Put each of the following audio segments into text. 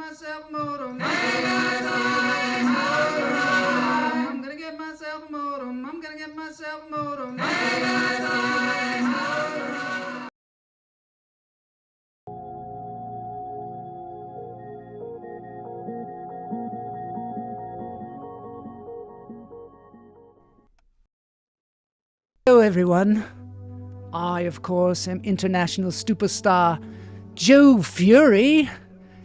myself a modem. I'm gonna get myself a modem. I'm gonna get myself a modem. Hello everyone. I, of course, am international superstar Joe Fury,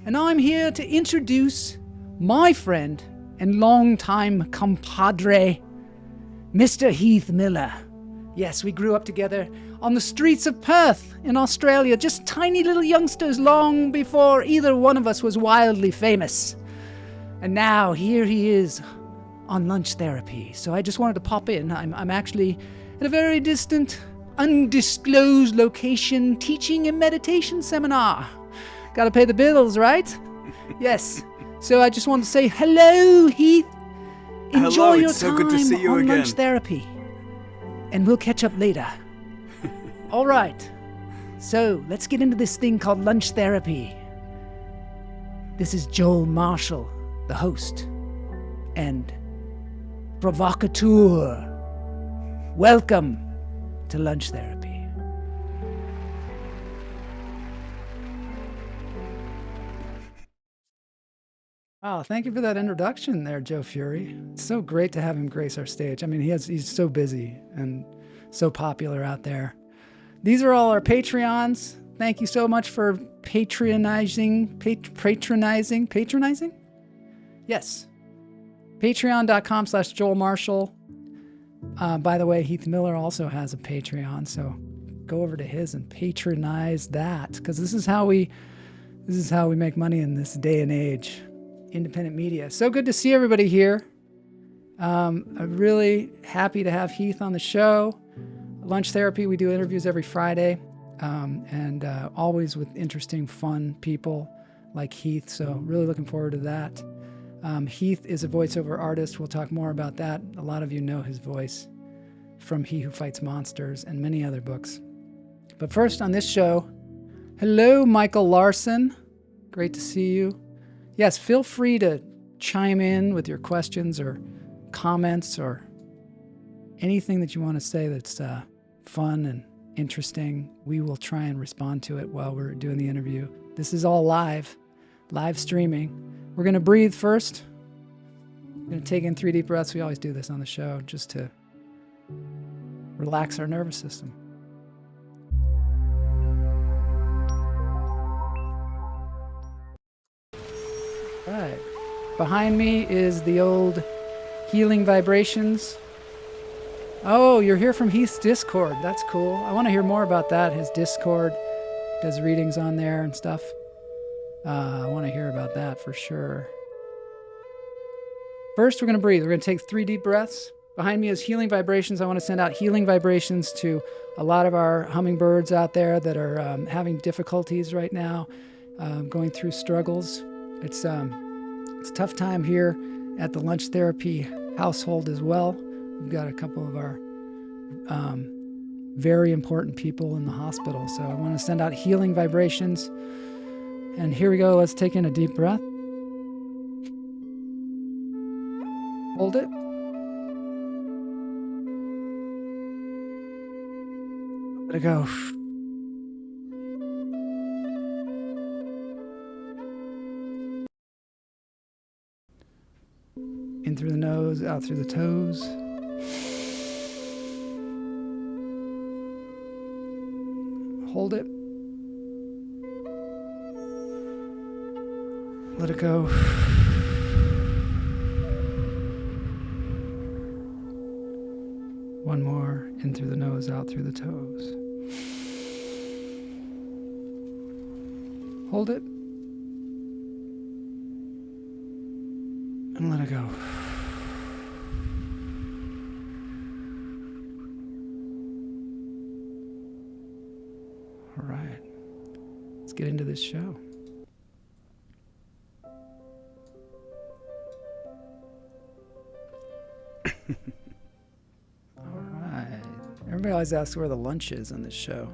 and I'm here to introduce my friend and longtime compadre, Mr. Heath Miller. Yes, we grew up together on the streets of Perth in Australia, just tiny little youngsters long before either one of us was wildly famous. And now here he is on lunch therapy. So I just wanted to pop in. I'm actually at a very distant, undisclosed location teaching a meditation seminar. Gotta pay the bills, right? Yes. So I just want to say hello, Heath. Enjoy your so time good to see you on again. lunch therapy. And we'll catch up later. All right. So let's get into this thing called lunch therapy. This is Joel Marshall, the host and provocateur. Welcome to lunch therapy. Oh, thank you for that introduction there, Joe Fury. It's so great to have him grace our stage. I mean, he's so busy and so popular out there. These are all our Patreons. Thank you so much for patronizing? Yes. Patreon.com/Joel Marshall. By the way, Heath Miller also has a Patreon, so go over to his and patronize that, because this is how we make money in this day and age. Independent media. So good to see everybody here. I'm really happy to have Heath on the show. Lunch Therapy, we do interviews every Friday, and always with interesting, fun people like Heath, so really looking forward to that. Heath is a voiceover artist. We'll talk more about that. A lot of you know his voice from He Who Fights Monsters and many other books. But first on this show, hello, Michael Larson. Great to see you. Yes, feel free to chime in with your questions or comments or anything that you want to say that's fun and interesting. We will try and respond to it while we're doing the interview. This is all live streaming. We're going to breathe first. We're going to take in 3 deep breaths. We always do this on the show just to relax our nervous system. All right. Behind me is the old Healing Vibrations. Oh, you're here from Heath's Discord. That's cool. I want to hear more about that. His Discord does readings on there and stuff. I want to hear about that for sure. First, we're going to breathe. We're going to take 3 deep breaths. Behind me is Healing Vibrations. I want to send out healing vibrations to a lot of our hummingbirds out there that are having difficulties right now, going through struggles. It's a tough time here at the lunch therapy household as well. We've got a couple of our very important people in the hospital. So I want to send out healing vibrations. And here we go. Let's take in a deep breath. Hold it. Let it go. In through the nose, out through the toes. Hold it. Let it go. One more, in through the nose, out through the toes. Hold it. And let it go. All right. Let's get into this show. Everybody always asks where the lunch is on this show.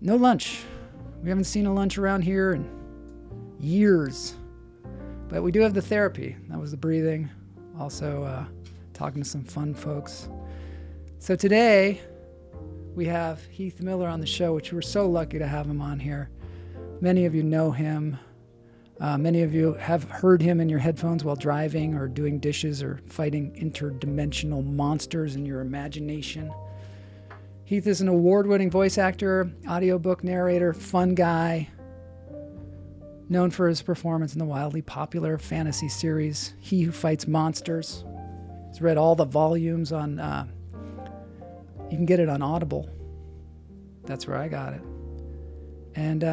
No lunch. We haven't seen a lunch around here in years. But we do have the therapy. That was the breathing. Also talking to some fun folks. So today we have Heath Miller on the show, which we're so lucky to have him on here. Many of you know him. Many of you have heard him in your headphones while driving or doing dishes or fighting interdimensional monsters in your imagination. Heath is an award-winning voice actor, audiobook narrator, fun guy, known for his performance in the wildly popular fantasy series He Who Fights Monsters. He's read all the volumes on, you can get it on Audible. That's where I got it. And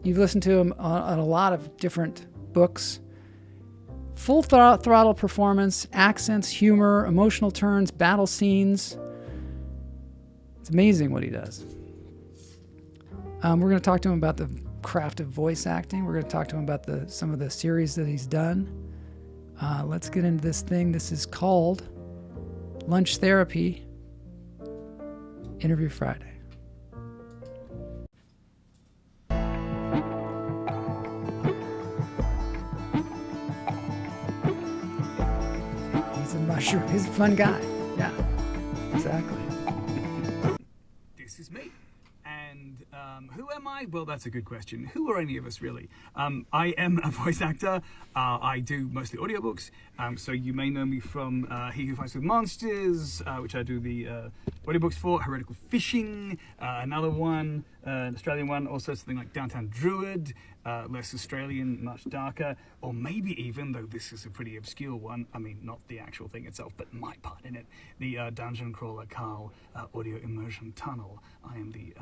you've listened to him on a lot of different books. Full throttle performance, accents, humor, emotional turns, battle scenes. It's amazing what he does. We're going to talk to him about the craft of voice acting. We're going to talk to him about some of the series that he's done. Let's get into this thing. This is called Lunch Therapy, Interview Friday. He's a mushroom. He's a fun guy. Yeah, exactly. This is me. And who am I? Well, that's a good question. Who are any of us, really? I am a voice actor. I do mostly audiobooks. So you may know me from He Who Fights with Monsters, which I do the audiobooks for, Heretical Fishing, another one, an Australian one, also something like Downtown Druid, less Australian, much darker, or maybe even, though this is a pretty obscure one, I mean, not the actual thing itself, but my part in it, the Dungeon Crawler Carl Audio Immersion Tunnel. I am the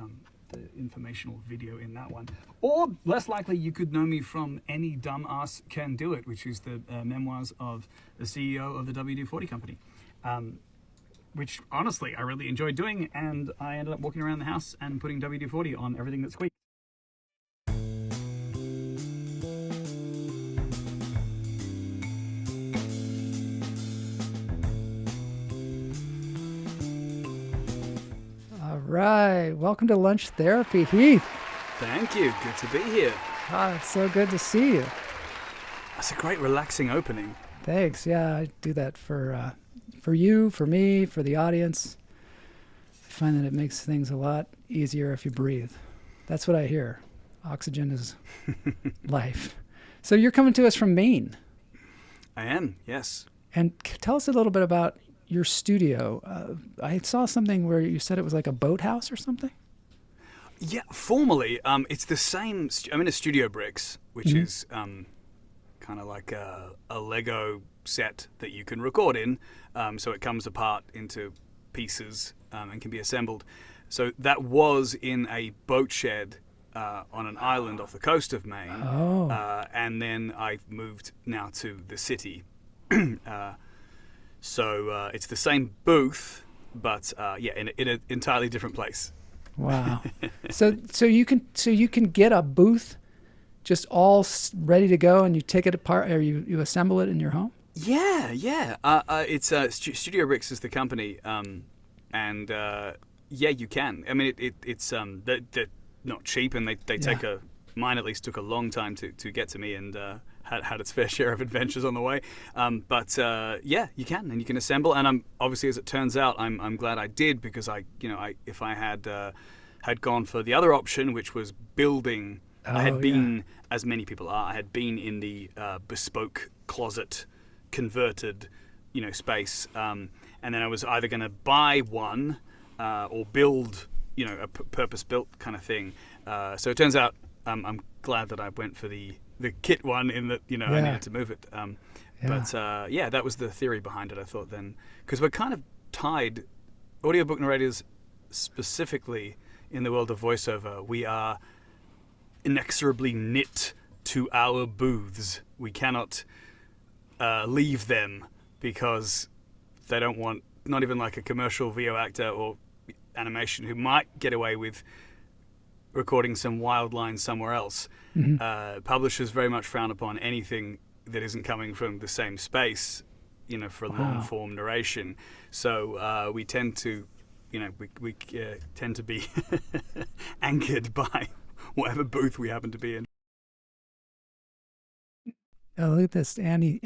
informational video in that one. Or, less likely, you could know me from Any Dumbass Can Do It, which is the memoirs of the CEO of the WD-40 company. Which, honestly, I really enjoyed doing, and I ended up walking around the house and putting WD-40 on everything that squeaked. All right. Welcome to Lunch Therapy, Heath. Thank you. Good to be here. It's so good to see you. That's a great, relaxing opening. Thanks. Yeah, I do that for you, for me, for the audience. I find that it makes things a lot easier if you breathe. That's what I hear. Oxygen is life. So you're coming to us from Maine. I am, yes. And tell us a little bit about your studio. I saw something where you said it was like a boathouse or something. Yeah, formally, it's the same. I'm in a Studio Bricks, which is kind of like a Lego set that you can record in. So it comes apart into pieces and can be assembled. So that was in a boat shed on an island off the coast of Maine. And then I've moved now to the city. So it's the same booth, but in an entirely different place. Wow. So you can get a booth just all ready to go, and you take it apart, or you assemble it in your home? Yeah. It's Studio Bricks is the company, and you can. I mean, it's they're not cheap, and they take mine at least took a long time to get to me, and had its fair share of adventures on the way. But you can, and you can assemble. And I'm obviously, as it turns out, I'm glad I did, because if I had gone for the other option, which was building. I had been, as many people are, I had been in the bespoke closet converted, space, and then I was either going to buy one or build, a purpose-built kind of thing. So it turns out I'm glad that I went for the kit one, in that I needed to move it. But that was the theory behind it. I thought then, because we're kind of tied, audiobook narrators specifically in the world of voiceover, we are inexorably knit to our booths. We cannot leave them, because they don't want, not even like a commercial VO actor or animation who might get away with recording some wild lines somewhere else. Publishers very much frown upon anything that isn't coming from the same space, for long form narration. So we tend to, we tend to be anchored by whatever booth we happen to be in. Oh, look at this. Annie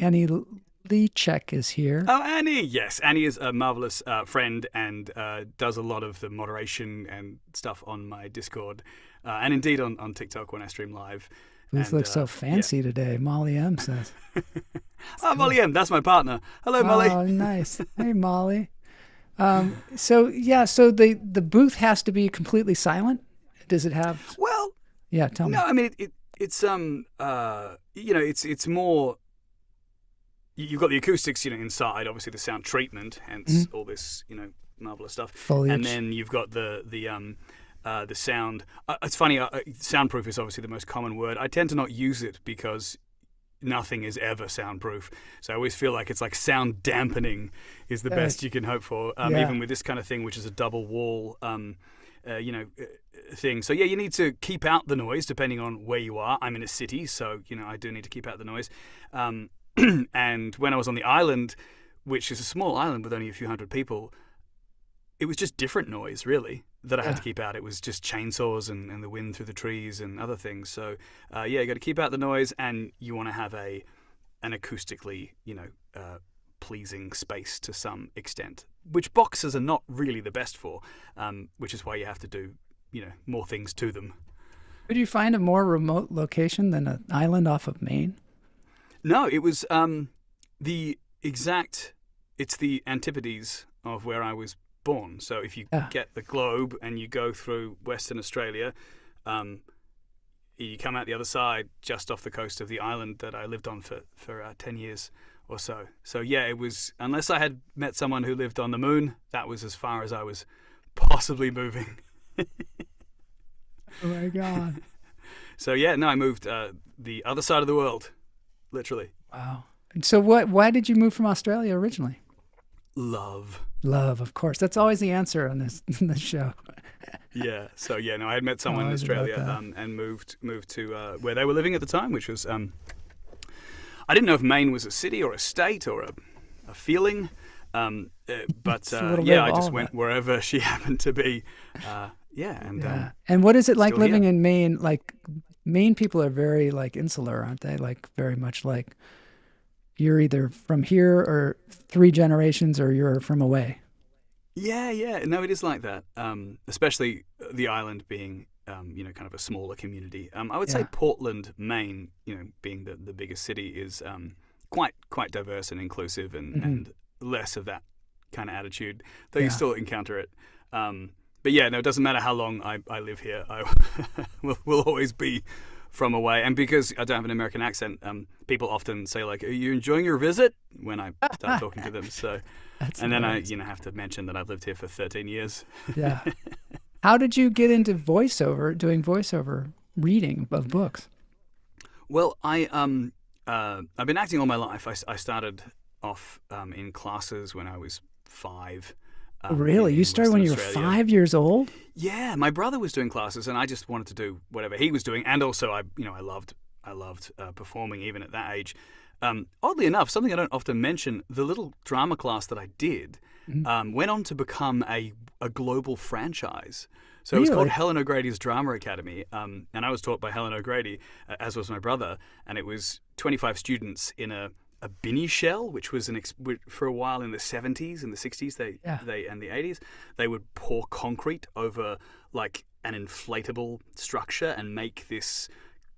Leachek is here. Oh, Annie! Yes, Annie is a marvelous friend and does a lot of the moderation and stuff on my Discord, and indeed on TikTok when I stream live. This looks so fancy today, Molly M says. Oh, Molly M, that's my partner. Hello, Molly. Oh, nice. Hey, Molly. So the booth has to be completely silent. Does it have? Well, yeah. Tell me. No, I mean it's it's more. You've got the acoustics, inside. Obviously, the sound treatment, hence all this, marvelous stuff. Foliage. And then you've got the sound. It's funny. Soundproof is obviously the most common word. I tend to not use it because nothing is ever soundproof. So I always feel like it's like sound dampening is the best you can hope for. Even with this kind of thing, which is a double wall, thing. So yeah, you need to keep out the noise depending on where you are. I'm in a city, so I do need to keep out the noise. And when I was on the island, which is a small island with only a few hundred people, it was just different noise, really, that I had to keep out. It was just chainsaws and the wind through the trees and other things. So, you got to keep out the noise, and you want to have an acoustically, pleasing space to some extent, which boxes are not really the best for, which is why you have to do, more things to them. Could you find a more remote location than an island off of Maine? No, it was it's the antipodes of where I was born. So if you get the globe and you go through Western Australia, you come out the other side just off the coast of the island that I lived on for 10 years or so. So yeah, it was, unless I had met someone who lived on the moon, that was as far as I was possibly moving. Oh my God. So yeah, no, I moved the other side of the world. Literally. Wow. And so why did you move from Australia originally? Love, of course. That's always the answer on this show. Yeah. So yeah, no, I had met someone in Australia and moved to where they were living at the time, which was I didn't know if Maine was a city or a state or a feeling, but I just went wherever she happened to be. And what is it like living in Maine? Like, Maine people are very insular, aren't they? Like, very much like you're either from here or 3 generations or you're from away. Yeah. No, it is like that. Especially the island being, kind of a smaller community. I would say Portland, Maine, being the biggest city, is quite diverse and inclusive and less of that kind of attitude, though you still encounter it. But yeah, no, it doesn't matter how long I live here. I will always be from away. And because I don't have an American accent, people often say, like, are you enjoying your visit? When I start talking to them. So, and then I have to mention that I've lived here for 13 years. Yeah. How did you get into doing voiceover reading of books? Well, I've been acting all my life. I started off in classes when I was 5. Really? You started when you were 5 years old? Yeah, my brother was doing classes, and I just wanted to do whatever he was doing, and also I loved performing even at that age. Oddly enough, something I don't often mention, the little drama class that I did went on to become a global franchise. So it was called Helen O'Grady's Drama Academy, and I was taught by Helen O'Grady, as was my brother, and it was 25 students in a binny shell, which was for a while in the 70s and the 60s, they and the 80s, they would pour concrete over like an inflatable structure and make this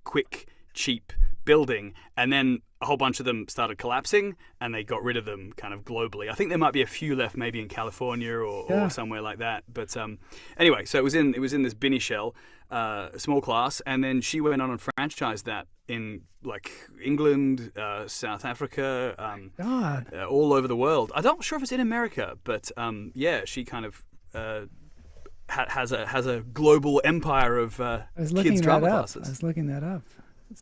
quick, cheap building, and then a whole bunch of them started collapsing, and they got rid of them kind of globally. I think there might be a few left, maybe in California or somewhere like that. But anyway, so it was in this binny shell, small class, and then she went on and franchised that in like England, South Africa, all over the world. I'm not sure if it's in America, but she kind of has a global empire of kids drama classes. I was looking that up.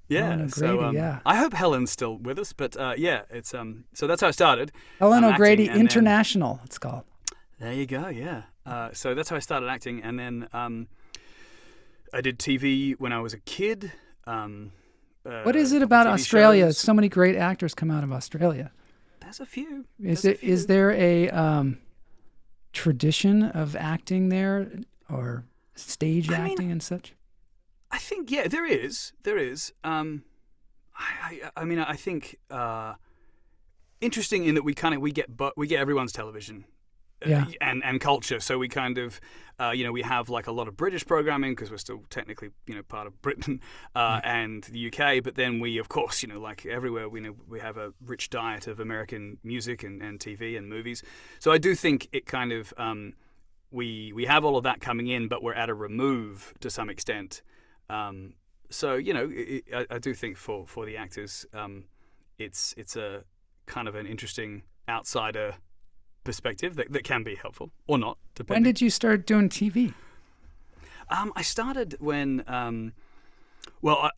Yeah, so I hope Helen's still with us, but it's so that's how I started. Helen O'Grady International, it's called. There you go, yeah. So that's how I started acting, and then I did TV when I was a kid. What is it about Australia? Shows. So many great actors come out of Australia. There's a few. Is there a tradition of acting there, or stage acting and such? I think, yeah, there is. I mean, I think interesting in that we get everyone's television. Yeah. And culture. So we kind of, we have like a lot of British programming because we're still technically, part of Britain and the UK. But then we, of course, like everywhere, we have a rich diet of American music and TV and movies. So I do think it kind of, we have all of that coming in, but we're at a remove to some extent. So, I do think for the actors, it's a kind of an interesting outsider perspective that can be helpful or not, depending. When did you start doing TV? I started when,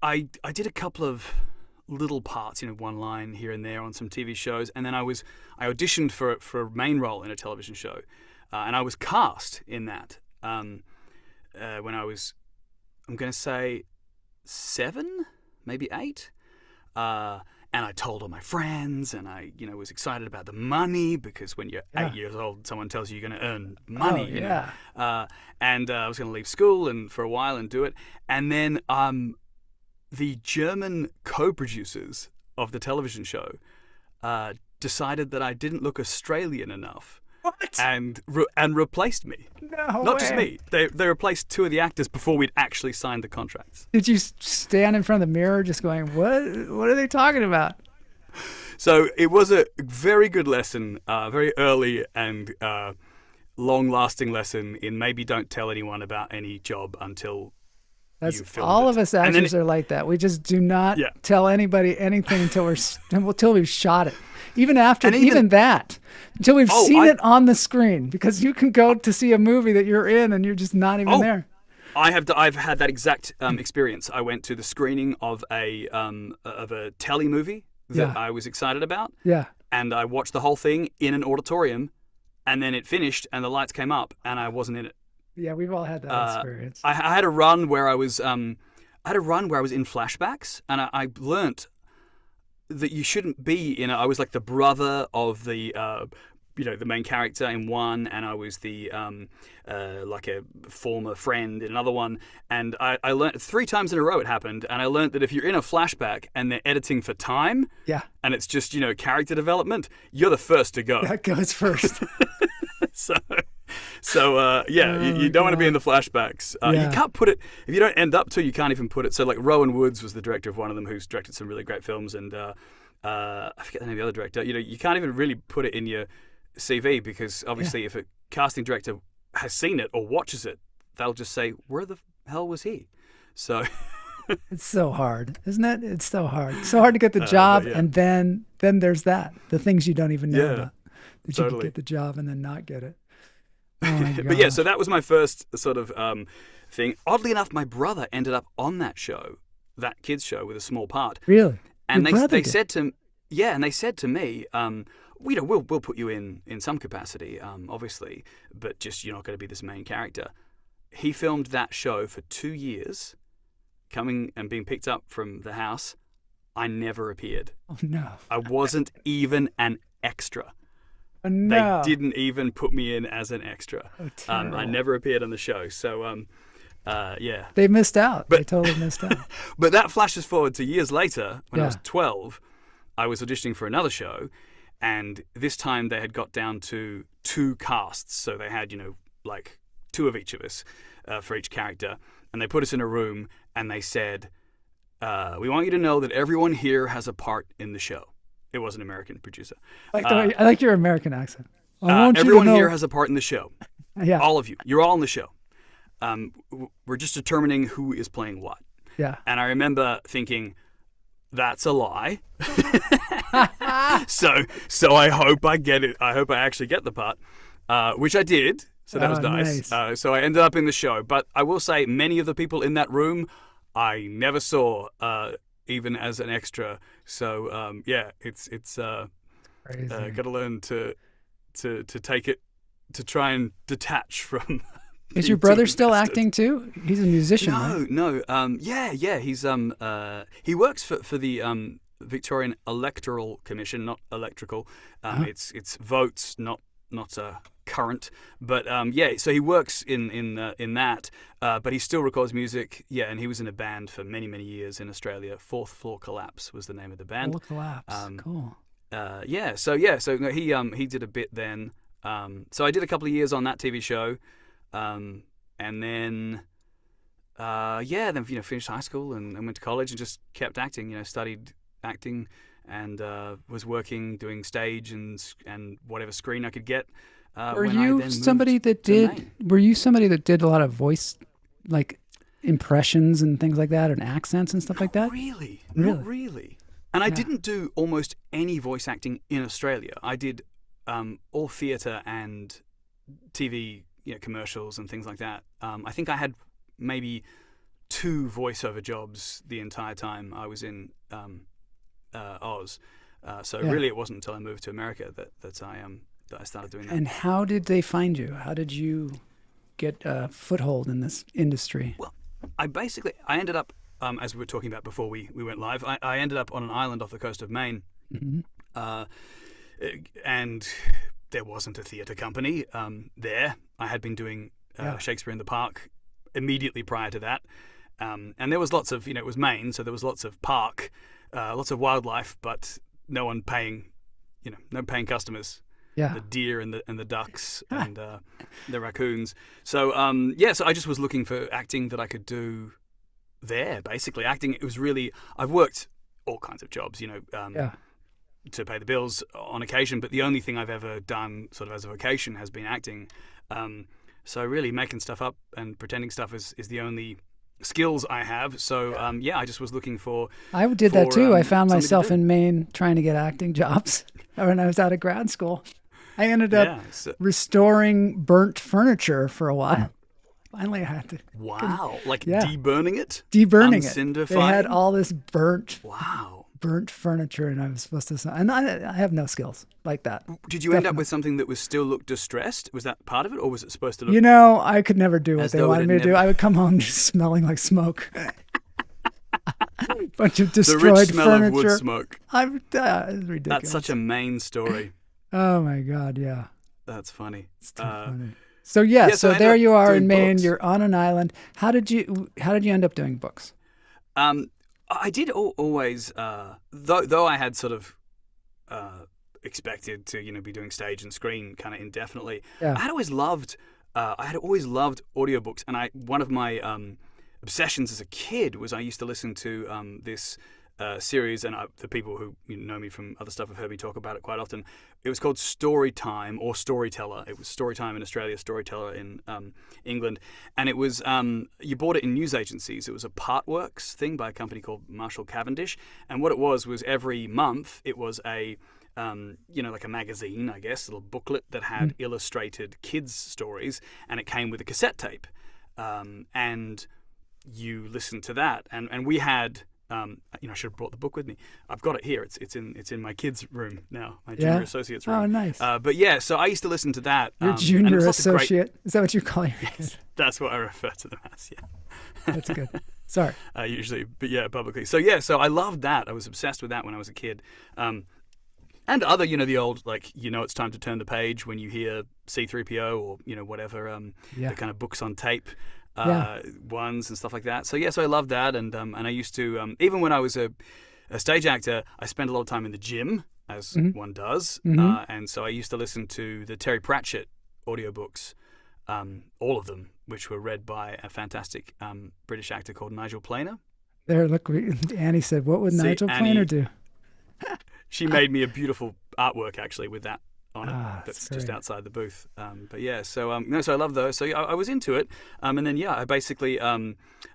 I did a couple of little parts, one line here and there on some TV shows, and then I auditioned for a main role in a television show, and I was cast in that when I was, I'm going to say 7, maybe 8. And I told all my friends, and I, was excited about the money because when you're 8 years old, someone tells you you're going to earn money. And I was going to leave school and for a while and do it. And then the German co-producers of the television show decided that I didn't look Australian enough. What? And replaced me. No Not way. just me. They replaced 2 of the actors before we'd actually signed the contracts. Did you stand in front of the mirror just going, what are they talking about? So it was a very good lesson, very early and long-lasting lesson in maybe don't tell anyone about any job until you filmed all it. of us actors are like that. We just do not tell anybody anything until we've shot it. Even after, even that, until we've seen it on the screen, because you can go to see a movie that you're in and you're just not even there. I've had that exact experience. I went to the screening of a telly movie that I was excited about. Yeah. And I watched the whole thing in an auditorium, and then it finished and the lights came up and I wasn't in it. Yeah, we've all had that experience. I had a run where I was in flashbacks, and I learnt that you shouldn't be I was like the brother of the the main character in one, and I was the like a former friend in another one, and I learned 3 times in a row it happened, and I learned that if you're in a flashback and they're editing for time, and it's just character development, you're the first to go. That goes first. So you don't want to be in the flashbacks. You can't put it, if you don't end up to, you can't even put it. So like Rowan Woods was the director of one of them, who's directed some really great films, and I forget the name of the other director. You can't even really put it in your CV because obviously if a casting director has seen it or watches it, they'll just say, where the hell was he? So it's so hard, isn't it? It's so hard. It's so hard to get the job, and then there's the things you don't even know about. That you can get the job and then not get it. Oh but so that was my first sort of thing. Oddly enough, my brother ended up on that show, that kids show, with a small part. Really? And they said to me, we'll put you in some capacity, obviously, but just you're not going to be this main character. He filmed that show for 2 years, coming and being picked up from the house. I never appeared. Oh no! I wasn't even an extra. Oh, no. They didn't even put me in as an extra. Oh, I never appeared on the show. So, They missed out. They totally missed out. But that flashes forward to years later, when I was 12, I was auditioning for another show, and this time they had got down to 2 casts. So they had, like 2 of each of us for each character. And they put us in a room, and they said, we want you to know that everyone here has a part in the show. It was an American producer. I like your American accent. Everyone here has a part in the show. Yeah. All of you. You're all in the show. We're just determining who is playing what. Yeah. And I remember thinking, that's a lie. So I hope I get it. I hope I actually get the part, which I did. So that was nice. So I ended up in the show. But I will say many of the people in that room I never saw even as an extra. So it's crazy. Got to learn to take it, to try and detach from. Is your brother still acting too? He's a musician, right? No. He's he works for the Victorian Electoral Commission, not electrical. It's votes, not not current, but yeah. So he works in that, but he still records music. Yeah, and he was in a band for many years in Australia. Fourth Floor Collapse was the name of the band. Full Collapse. Cool. Yeah. So no, he did a bit then. So I did a couple of years on that TV show, and then then finished high school and went to college and just kept acting. Studied acting and was working doing stage and whatever screen I could get. Were you somebody that did a lot of voice, like impressions and things like that, and accents and stuff like that? Not really. And I didn't do almost any voice acting in Australia. I did all theatre and TV, commercials and things like that. I think I had maybe 2 voiceover jobs the entire time I was in Oz. Really, it wasn't until I moved to America that I started doing that. And how did they find you? How did you get a foothold in this industry? Well, I ended up, as we were talking about before we went live, I ended up on an island off the coast of Maine. Mm-hmm. And there wasn't a theatre company there. I had been doing Shakespeare in the Park immediately prior to that. And there was lots of, it was Maine, so there was lots of park, lots of wildlife, but no one paying, no paying customers. Yeah. The deer and the ducks and the raccoons. So so I just was looking for acting that I could do there. Basically, acting. It was really. I've worked all kinds of jobs, to pay the bills on occasion. But the only thing I've ever done, sort of as a vocation, has been acting. So really, making stuff up and pretending stuff is the only skills I have. So I just was looking for. I did that too. I found myself in Maine trying to get acting jobs when I was out of grad school. I ended up restoring burnt furniture for a while. Finally, I had to. Wow! Deburning it? Deburning it. They had all this burnt furniture, and I was supposed to. And I have no skills like that. Did you end up with something that still looked distressed? Was that part of it, or was it supposed to look? I could never do what they wanted me to do. I would come home just smelling like smoke. Bunch of destroyed the rich smell furniture. Of wood smoke. It's ridiculous. That's such a Maine story. Oh my God! Yeah, that's funny. It's too funny. So so there you are in Maine. Books. You're on an island. How did you end up doing books? I did always, though I had sort of expected to be doing stage and screen kind of indefinitely. Yeah. I had always loved audiobooks, and one of my obsessions as a kid was I used to listen to this. Series, and the people who know me from other stuff have heard me talk about it quite often. It was called Storytime or Storyteller. It was Storytime in Australia, Storyteller in England, and it was you bought it in news agencies. It was a Partworks thing by a company called Marshall Cavendish, and what it was every month it was a like a magazine, I guess, a little booklet that had illustrated kids' stories, and it came with a cassette tape, and you listened to that, and we had. I should have brought the book with me. I've got it here. It's in my kids' room now, my junior associate's room. Oh, nice. So I used to listen to that. Your junior associate? Is that what you call your kid? That's what I refer to them as, yeah. That's good. Sorry. Usually, but publicly. So I loved that. I was obsessed with that when I was a kid. And other, the old, it's time to turn the page when you hear C-3PO or, whatever, the kind of books on tape. Ones and stuff like that. So I loved that, and I used to even when I was a stage actor, I spent a lot of time in the gym, as one does, and so I used to listen to the Terry Pratchett audiobooks, all of them, which were read by a fantastic British actor called Nigel Planer. There, look, Annie said, "What would Nigel Planer do?" She made me a beautiful artwork actually with that on it. That's just outside the booth. So I love those. So I was into it. And then I basically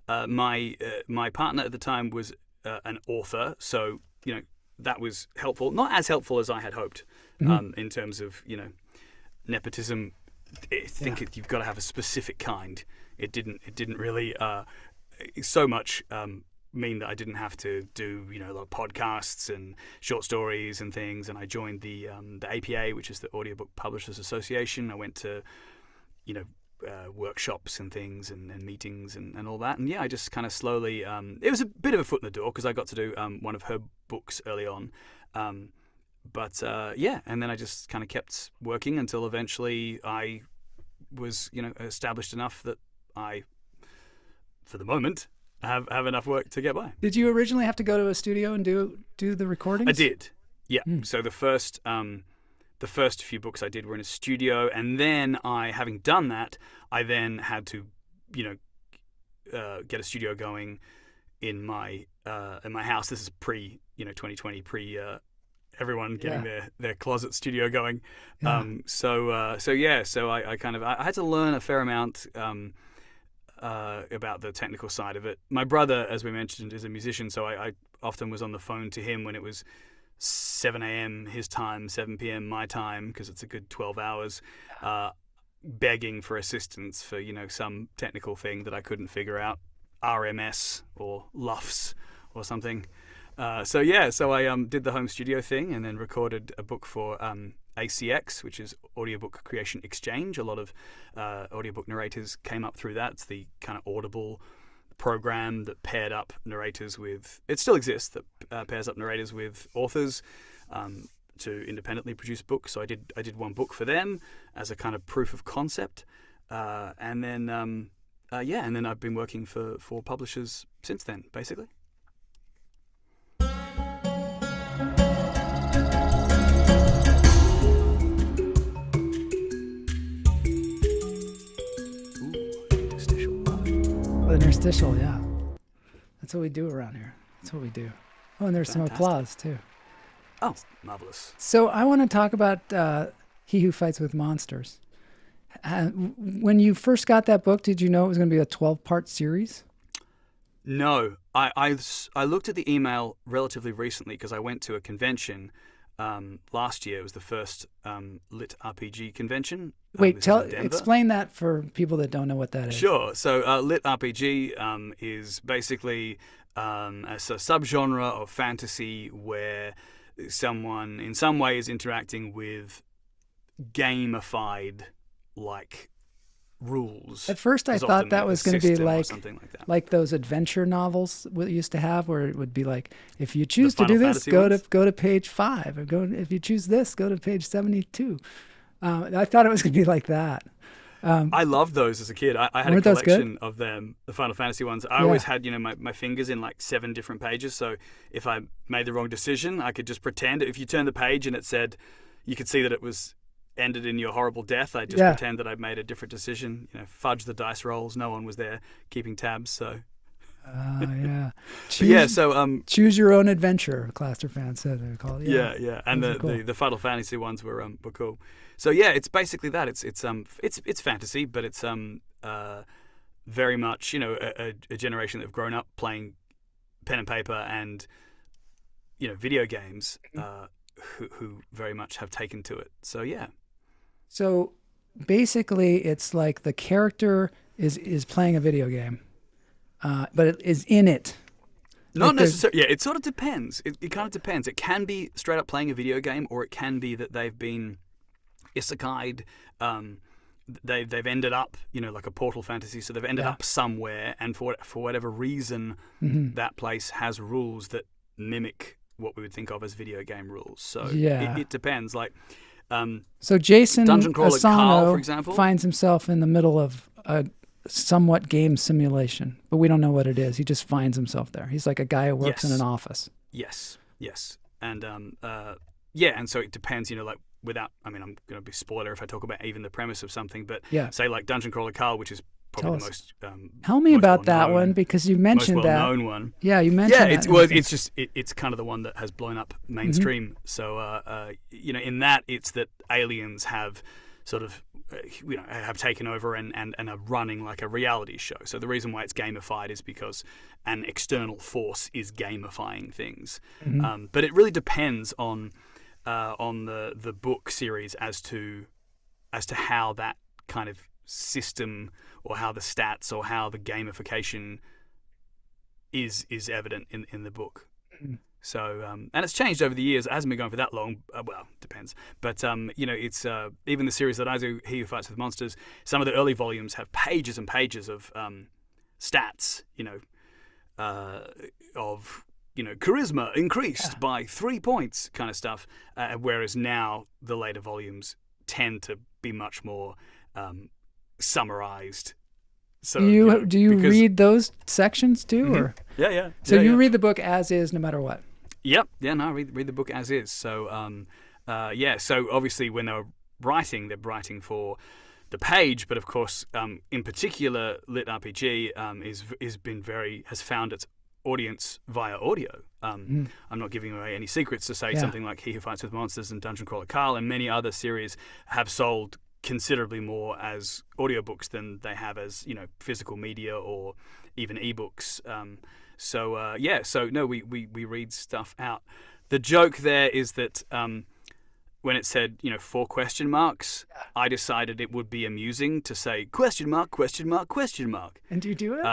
my partner at the time was an author, so that was helpful. Not as helpful as I had hoped in terms of nepotism. I think you've got to have a specific kind. It didn't really so much. Mean that I didn't have to do a lot of podcasts and short stories and things, and I joined the APA, which is the Audiobook Publishers Association. I went to workshops and things and meetings and all that, and I just kind of slowly it was a bit of a foot in the door because I got to do one of her books early on, yeah, and then I just kind of kept working until eventually I was, established enough that I, for the moment, have enough work to get by. Did you originally have to go to a studio and do the recordings? I did. Yeah. So the first few books I did were in a studio, and then having done that, I then had to, get a studio going in my house. This is pre 2020, pre everyone getting their closet studio going. Yeah. So I kind of I had to learn a fair amount about the technical side of it. My brother, as we mentioned, is a musician, so I often was on the phone to him when it was 7 a.m. his time, 7 p.m. my time, because it's a good 12 hours, begging for assistance for, some technical thing that I couldn't figure out, RMS or LUFS or something. So I did the home studio thing and then recorded a book for ACX, which is Audiobook Creation Exchange. A lot of audiobook narrators came up through that. It's the kind of Audible program that paired up narrators with, it still exists, that pairs up narrators with authors to independently produce books. So I did one book for them as a kind of proof of concept, and then I've been working for publishers since then, basically. Interstitial, yeah. That's what we do around here. That's what we do. Oh, and there's Fantastic. some applause, too. Oh, marvelous. So I want to talk about He Who Fights with Monsters. When you first got that book, did you know it was going to be a 12-part series? No. I looked at the email relatively recently because I went to a convention last year. It was the first LitRPG convention. Wait, explain that for people that don't know what that is. Sure. So LitRPG is basically a subgenre of fantasy where someone in some way is interacting with gamified rules. At first I thought that was going to be like those adventure novels we used to have, where it would be like, if you choose to do this, go to page 5, or if you choose this, go to page 72. I thought it was going to be like that. I loved those as a kid. I had a collection of them, the Final Fantasy ones. I always had, my fingers in 7 different pages. So if I made the wrong decision, I could just pretend. If you turned the page and it said, you could see that it was ended in your horrible death, I'd just pretend that I'd made a different decision. Fudge the dice rolls. No one was there keeping tabs. So. Choose your own adventure, Cluster fans said they call it. Yeah. And the Final Fantasy ones were cool. So yeah, it's basically that. It's fantasy, but it's very much a generation that have grown up playing pen and paper and video games, who very much have taken to it. So yeah. So basically, it's like the character is playing a video game. But it is in it. Not necessarily. Yeah, it sort of depends. It kind of depends. It can be straight up playing a video game, or it can be that they've been isekai'd. They've ended up, like a Portal fantasy. So they've ended up somewhere, and for whatever reason, that place has rules that mimic what we would think of as video game rules. So it depends. So Jason Dungeon Crawler Carl, for Asano example, finds himself in the middle of a somewhat game simulation, but we don't know what it is. He just finds himself there. He's like a guy who works in an office. Yes. And and so it depends, without, I'm going to be spoiler if I talk about even the premise of something, but say like Dungeon Crawler Carl, which is probably the most tell me about that one, because you mentioned that. Most well-known one. Yeah, you mentioned that. It's kind of the one that has blown up mainstream. So, in that, it's that aliens have sort of, have taken over and are running like a reality show. So the reason why it's gamified is because an external force is gamifying things. But it really depends on the book series as to how that kind of system, or how the stats, or how the gamification is evident in the book. So, and it's changed over the years. It hasn't been going for that long. Well, depends. But, it's even the series that I do, He Who Fights with Monsters, some of the early volumes have pages and pages of stats, of charisma increased by 3 points kind of stuff. Whereas now the later volumes tend to be much more summarized. So do you read those sections too, or yeah? So you read the book as is, no matter what. Yep. Yeah. No, read the book as is. So So obviously when they're writing for the page, but of course, in particular, LitRPG has found its audience via audio. I'm not giving away any secrets to say something like He Who Fights with Monsters and Dungeon Crawler Carl and many other series have sold considerably more as audiobooks than they have as physical media or even ebooks. So we read stuff out. The joke there is that when it said 4 question marks, I decided it would be amusing to say question mark, question mark, question mark. And do you do it?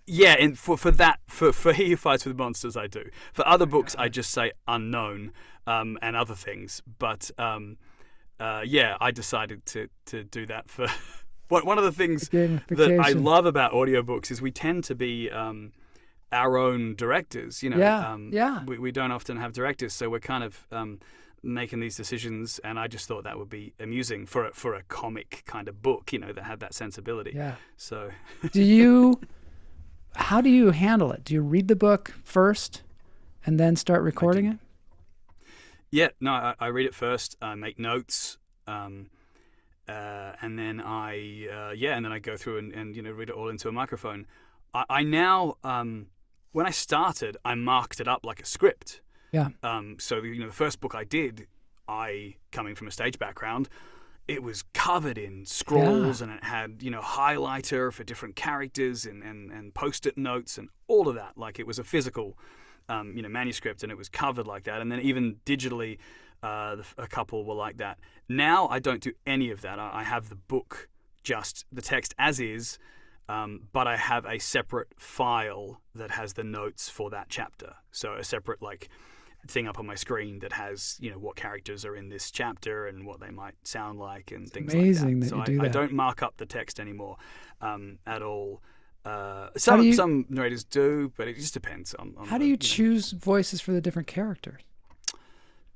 Yeah, and for He Who Fights with Monsters, I do. For other books, I just say unknown and other things. But I decided to do that for one of the things that I love about audiobooks is we tend to be our own directors. We don't often have directors, so we're kind of making these decisions, and I just thought that would be amusing for a comic kind of book, that had that sensibility. Yeah. So, how do you handle it? Do you read the book first and then start recording it? Yeah, no, I read it first. I make notes, and then I go through and read it all into a microphone. I now, when I started, I marked it up like a script. Yeah. So the first book I did, coming from a stage background, it was covered in scrolls and it had highlighter for different characters and post-it notes and all of that. Like it was a physical manuscript, and it was covered like that. And then even digitally, a couple were like that. Now I don't do any of that. I have the book, just the text as is, but I have a separate file that has the notes for that chapter. So a separate thing up on my screen that has what characters are in this chapter and what they might sound like and things amazing like that. So I don't mark up the text anymore at all. Some narrators do, but it just depends on how do you choose voices for the different characters?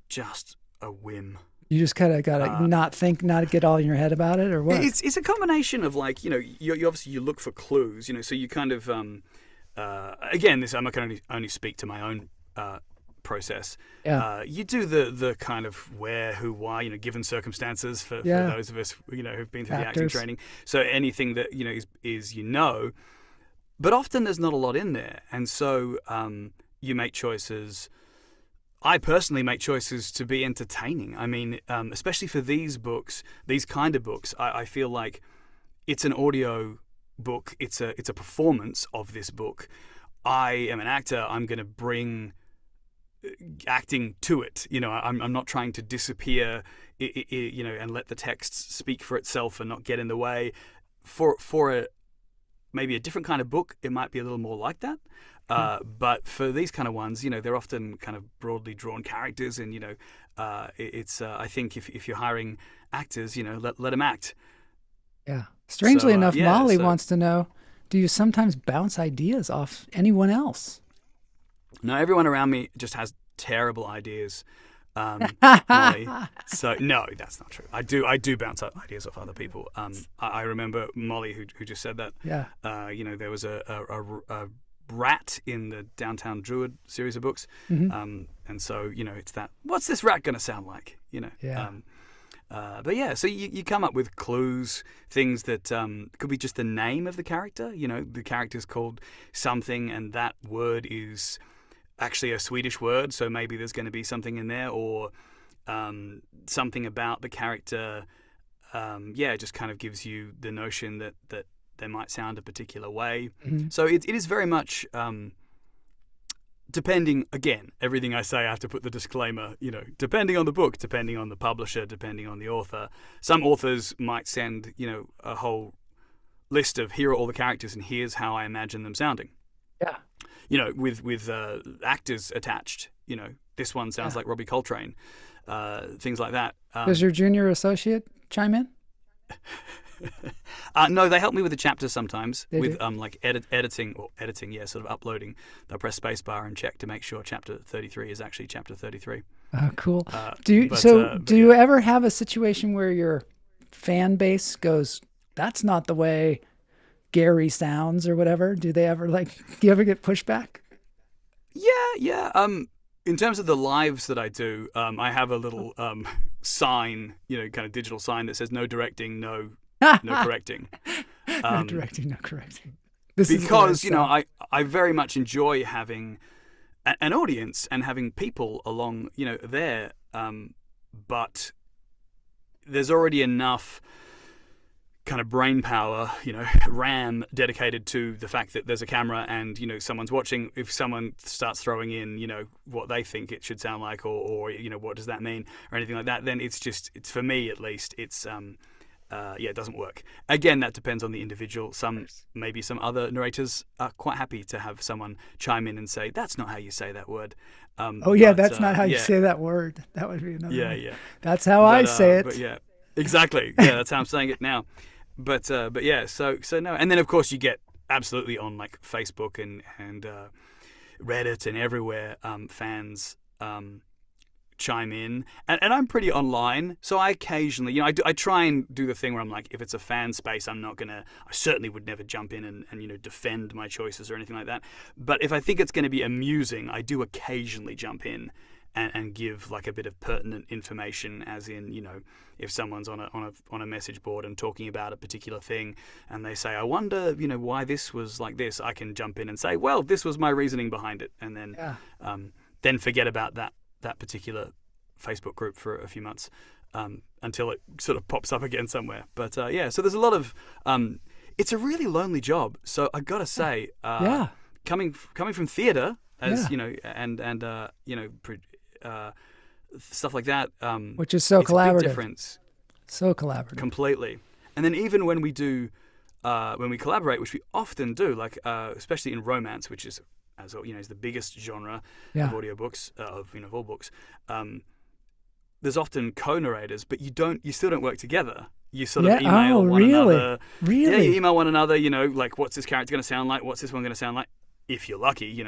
Just a whim. You just kind of gotta not get all in your head about it, or what? It's a combination of you obviously you look for clues, so you kind of again, I'm not going to only speak to my own process. You do the kind of where, who, why, given circumstances for those of us who've been through the acting training. So anything that is but often there's not a lot in there, and so you make choices. I personally make choices to be entertaining. I mean, especially for these books, these kind of books, I feel like it's an audio book. It's a performance of this book. I am an actor. I'm going to bring acting to it. I'm not trying to disappear, and let the text speak for itself and not get in the way. For maybe a different kind of book, it might be a little more like that. But for these kind of ones, they're often kind of broadly drawn characters, and it's I think if you're hiring actors, let them act. Yeah. Strangely enough, Molly wants to know: do you sometimes bounce ideas off anyone else? No, everyone around me just has terrible ideas. Molly. So no, that's not true. I do bounce up ideas off other people. I remember Molly who just said that. Yeah. There was a rat in the Downtown Druid series of books, and so it's that. What's this rat going to sound like? Yeah. But yeah, so you come up with clues, things that could be just the name of the character. The character's called something, and that word is actually a Swedish word, so maybe there's going to be something in there, or something about the character. It just kind of gives you the notion that they might sound a particular way. So it is very much depending. Again, everything I say, I have to put the disclaimer. Depending on the book, depending on the publisher, depending on the author. Some authors might send a whole list of here are all the characters and here's how I imagine them sounding. Yeah. With actors attached. This one sounds like Robbie Coltrane. Things like that. Does your junior associate chime in? No, they help me with the chapters sometimes They with do? like editing, yeah, sort of uploading. They'll press spacebar and check to make sure chapter 33 is actually chapter 33. Oh, cool. Uh, Do you, but so but do yeah. you ever have a situation where your fan base goes, that's not the way Gary sounds or whatever? Do they ever do you ever get pushback? Yeah. In terms of the lives that I do, I have a little sign, kind of digital sign that says "No directing, no correcting." No directing, no correcting. This is the way Because it sounds. I very much enjoy having an audience and having people along, there. But there's already enough kind of brain power, RAM dedicated to the fact that there's a camera and, someone's watching. If someone starts throwing in, what they think it should sound like or what does that mean or anything like that, then it's for me at least, it's, it doesn't work. Again, that depends on the individual. Maybe some other narrators are quite happy to have someone chime in and say, that's not how you say that word. That's not how you say that word. That would be another one. Yeah. That's how I say it. But yeah, exactly. Yeah, that's how I'm saying it now. But yeah, so no. And then of course you get absolutely on like Facebook and Reddit and everywhere, fans chime in, and I'm pretty online, so I occasionally, I try and do the thing where I'm like, if it's a fan space, I certainly would never jump in and defend my choices or anything like that. But if I think it's going to be amusing, I do occasionally jump in and give like a bit of pertinent information, as in, if someone's on a message board and talking about a particular thing, and they say, I wonder, why this was like this, I can jump in and say, well, this was my reasoning behind it, and then forget about that particular Facebook group for a few months until it sort of pops up again somewhere. But so there's a lot of it's a really lonely job. So I gotta say, coming from theatre, as stuff like that, which is so it's collaborative. a big difference. So collaborative. Completely. And then even when we do, when we collaborate, which we often do, like especially in romance, which is, as is the biggest genre of audiobooks, of all books. There's often co-narrators, but you still don't work together. You sort of email one another. Really? Yeah, you email one another. Like, what's this character going to sound like? What's this one going to sound like? If you're lucky,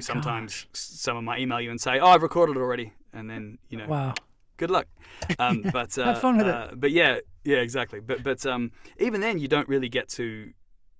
sometimes someone might email you and say, "Oh, I've recorded it already," and then wow, good luck. But have fun with it. But yeah, exactly. But even then, you don't really get to.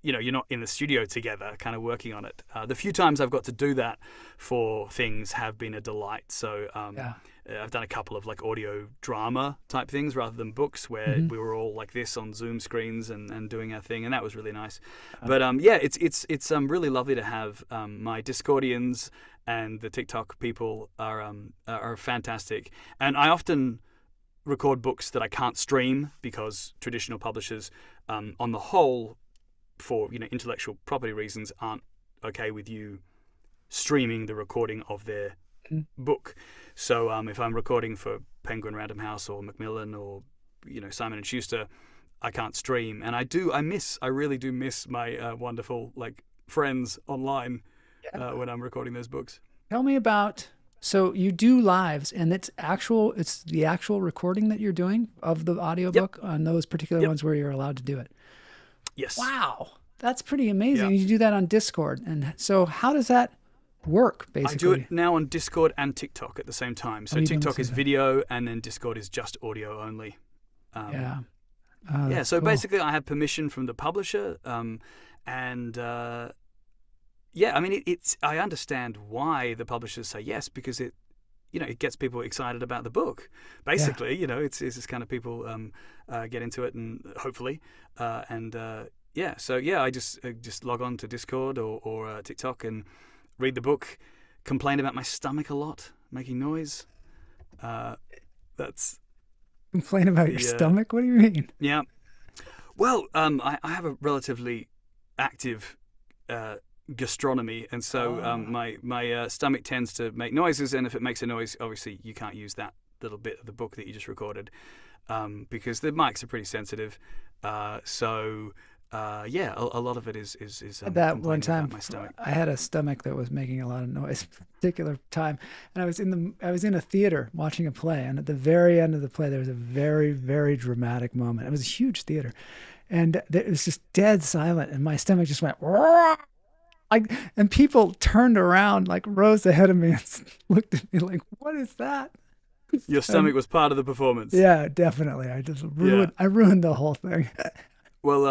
You're not in the studio together kind of working on it. The few times I've got to do that for things have been a delight. So I've done a couple of like audio drama type things rather than books where we were all like this on Zoom screens and doing our thing, and that was really nice. But it's really lovely to have my Discordians and the TikTok people are fantastic. And I often record books that I can't stream because traditional publishers, on the whole, for intellectual property reasons, aren't okay with you streaming the recording of their book. So if I'm recording for Penguin Random House or Macmillan or Simon and Schuster, I can't stream. And I really do miss my wonderful like friends online when I'm recording those books. Tell me about, so you do lives, and it's the actual recording that you're doing of the audiobook on those particular ones where you're allowed to do it. Yes. Wow. That's pretty amazing. Yeah. You do that on Discord. And so how does that work, basically? I do it now on Discord and TikTok at the same time. So TikTok is video, and then Discord is just audio only. So cool. Basically I have permission from the publisher, I understand why the publishers say yes, because it gets people excited about the book. Basically, it's this kind of people get into it, and hopefully, I just log on to Discord or TikTok and read the book, complain about my stomach a lot, making noise. That's complain about your stomach? What do you mean? Yeah. Well, I have a relatively active gastronomy, and so my stomach tends to make noises, and if it makes a noise, obviously you can't use that little bit of the book that you just recorded, because the mics are pretty sensitive. A lot of it is that one time my stomach. I had a stomach that was making a lot of noise at a particular time, and I was in a theater watching a play, and at the very end of the play there was a very, very dramatic moment. It was a huge theater, and it was just dead silent, and my stomach just went like, and people turned around like rows ahead of me and looked at me like, "What is that?" Your stomach was part of the performance. Yeah, definitely. I just ruined. I ruined the whole thing. Well,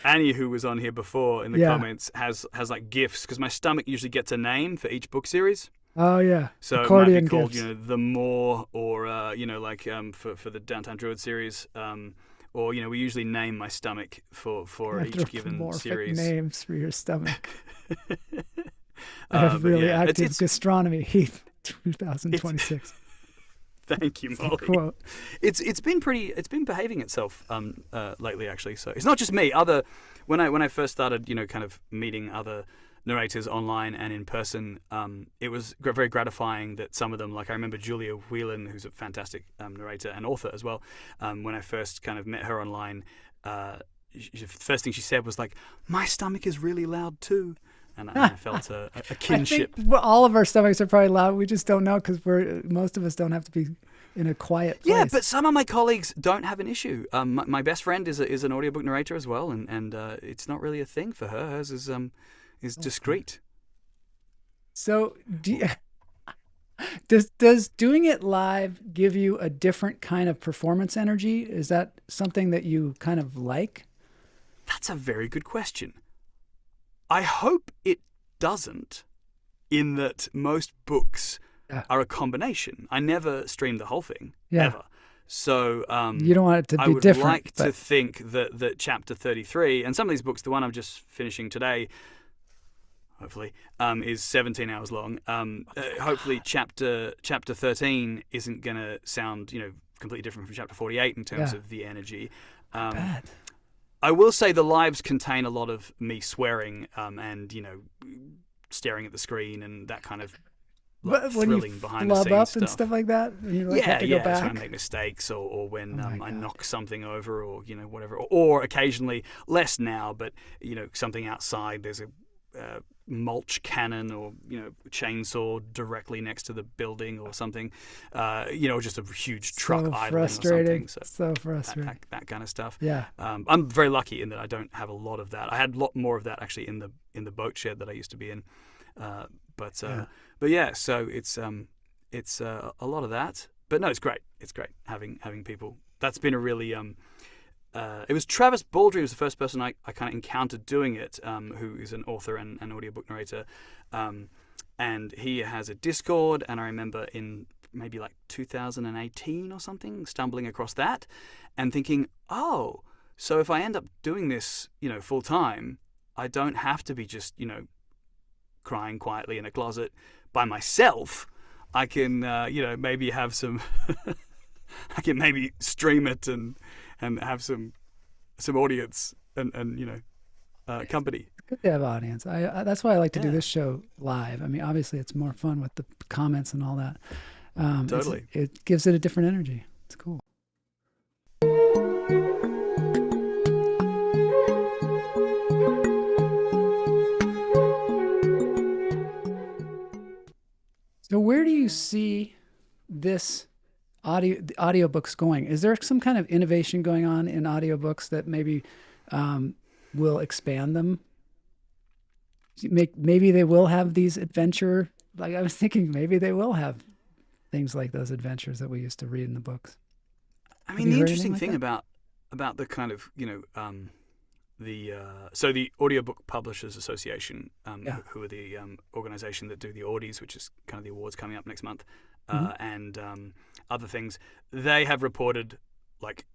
Annie, who was on here before in the comments, has like gifts, because my stomach usually gets a name for each book series. Oh yeah. So Accordion it might be called, gifts. The More, or like for the Downtown Druid series, or we usually name my stomach for each given series. Names for your stomach. I have really active gastronomy, Heath. 2026. Thank you, Molly. Quote. It's been behaving itself lately, actually. So it's not just me. When I first started, kind of meeting other narrators online and in person, it was very gratifying that some of them, like I remember Julia Whelan, who's a fantastic narrator and author as well. When I first kind of met her online, the first thing she said was like, "My stomach is really loud too." And I felt a kinship. I think all of our stomachs are probably loud. We just don't know because most of us don't have to be in a quiet place. Yeah, but some of my colleagues don't have an issue. My best friend is an audiobook narrator as well, and it's not really a thing for her. Hers is discreet. So does doing it live give you a different kind of performance energy? Is that something that you kind of like? That's a very good question. I hope it doesn't, in that most books are a combination. I never stream the whole thing, ever. So you don't want it to be different. I would like to think that chapter 33, and some of these books, the one I'm just finishing today, hopefully, is 17 hours long. Hopefully chapter 13 isn't going to sound, completely different from chapter 48 in terms of the energy. Bad. I will say the lives contain a lot of me swearing and, staring at the screen and that kind of thrilling behind the scenes up stuff. And stuff like that? You have to go back? When I make mistakes or when I knock something over or, whatever. Or occasionally, less now, but, something outside, there's a mulch cannon or chainsaw directly next to the building or something, just a huge truck idling or something. So frustrating. That kind of stuff. Yeah. I'm very lucky in that I don't have a lot of that. I had a lot more of that actually in the boat shed that I used to be in, but yeah. So it's a lot of that. But no, it's great. It's great having people. That's been a really it was Travis Baldry was the first person I kind of encountered doing it, who is an author and an audiobook narrator. And he has a Discord, and I remember in maybe like 2018 or something, stumbling across that and thinking, oh, so if I end up doing this, full time, I don't have to be just, crying quietly in a closet by myself. I can, maybe have some, I can maybe stream it and have some audience and company. It's good to have audience. That's why I like to do this show live. I mean, obviously it's more fun with the comments and all that. Totally. It gives it a different energy. It's cool. So where do you see this audiobooks going? Is there some kind of innovation going on in audiobooks that maybe will expand them? Maybe they will have these adventure, like I was thinking maybe they will have things like those adventures that we used to read in the books. I mean, the interesting thing about the kind of, so the Audiobook Publishers Association, who are the organization that do the Audies, which is kind of the awards coming up next month, and other things, they have reported like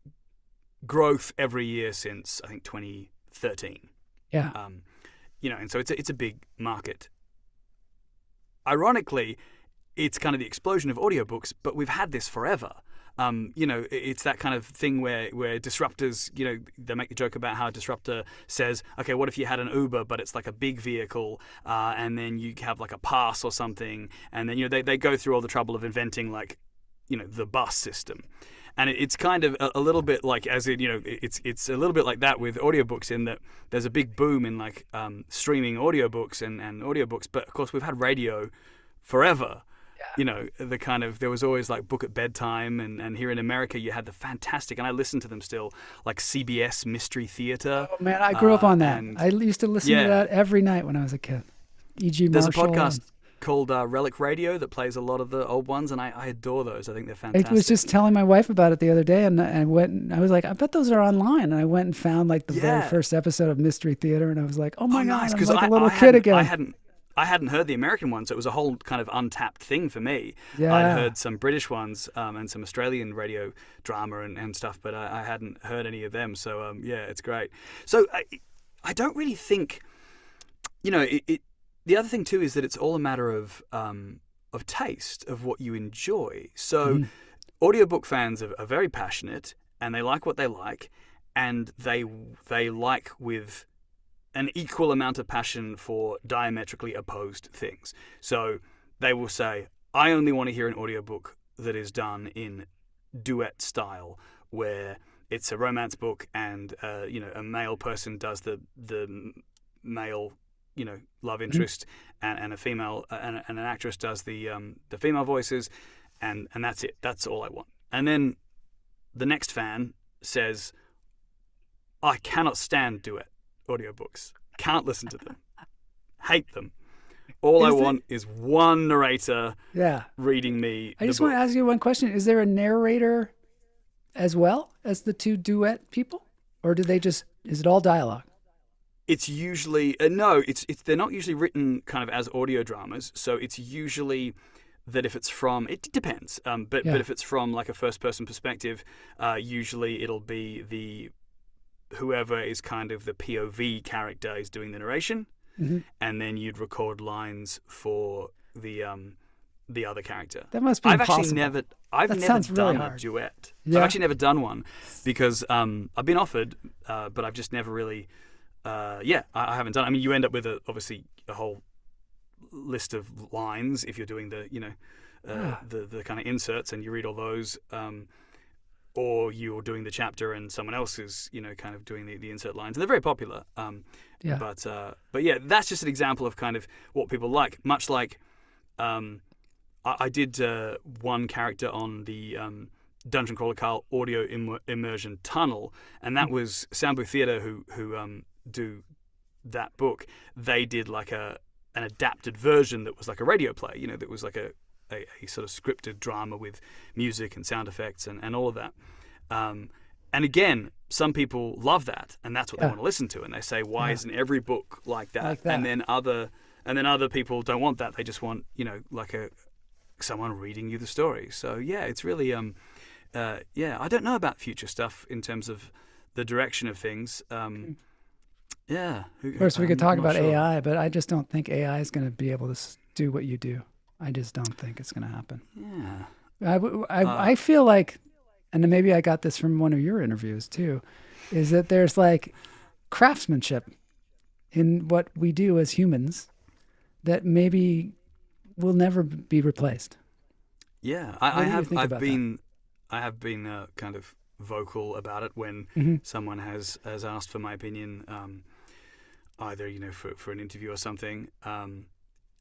growth every year since I think 2013. Yeah. And so it's a big market. Ironically, it's kind of the explosion of audiobooks, but we've had this forever. It's that kind of thing where disruptors, they make the joke about how a disruptor says, okay, what if you had an Uber, but it's like a big vehicle, and then you have like a pass or something, and then, they go through all the trouble of inventing like, the bus system. And it's kind of a little bit like, as in, it's a little bit like that with audiobooks, in that there's a big boom in like streaming audiobooks and audiobooks, but of course we've had radio forever. you know, the kind of, there was always like Book at Bedtime, and here in America you had the fantastic, and I listen to them still, like CBS Mystery Theater. Oh man, I grew up on that. And I used to listen to that every night when I was a kid. E.G. there's Marshall. a podcast called Relic Radio that plays a lot of the old ones, and I adore those. I think they're fantastic. I was just telling my wife about it the other day, and I was like, I bet those are online. And I went and found like the very first episode of Mystery Theater, and I was like, oh my God, I'm like a little kid again. I hadn't heard the American one, so it was a whole kind of untapped thing for me. Yeah. I'd heard some British ones and some Australian radio drama and stuff, but I hadn't heard any of them. So yeah, it's great. So I don't really think, you know, the other thing too is that it's all a matter of taste, of what you enjoy. So audiobook fans are very passionate, and they like what they like, and they like with an equal amount of passion for diametrically opposed things. So they will say, I only want to hear an audiobook that is done in duet style, where it's a romance book and you know, a male person does the male, you know, love interest, and a female and an actress does the female voices, and that's it. That's all I want. And then the next fan says, I cannot stand duet audiobooks. Can't listen to them. Hate them. All I want is one narrator reading me. I just want to ask you one question. Is there a narrator as well as the two duet people? Or do they just, is it all dialogue? It's usually, no, they're not usually written kind of as audio dramas. So it's usually that if it's from, it depends. But if it's from like a first person perspective, usually it'll be whoever is kind of the POV character is doing the narration, and then you'd record lines for the other character. That must be impossible. I've never done a duet. Yeah. I've actually never done one because I've been offered, but I've just never really, I haven't done it. I mean, you end up with obviously a whole list of lines if you're doing the, you know, the kind of inserts, and you read all those. Or you're doing the chapter and someone else is, you know, kind of doing the insert lines. And they're very popular. But yeah, that's just an example of kind of what people like. Much like I did one character on the Dungeon Crawler Carl audio immersion tunnel, and that was Soundbooth Theatre who do that book. They did like an adapted version that was like a radio play, you know, that was like a sort of scripted drama with music and sound effects and all of that. And again, some people love that, and that's what they want to listen to, and they say, why isn't every book like that? And then other people don't want that. They just want, you know, like someone reading you the story. So yeah, it's really I don't know about future stuff in terms of the direction of things. Of course, we could talk about AI, but I just don't think AI is going to be able to do what you do. I just don't think it's going to happen. Yeah. I feel like, and maybe I got this from one of your interviews too, is that there's like craftsmanship in what we do as humans that maybe will never be replaced. Yeah, I have been kind of vocal about it when someone has asked for my opinion, either, you know, for an interview or something.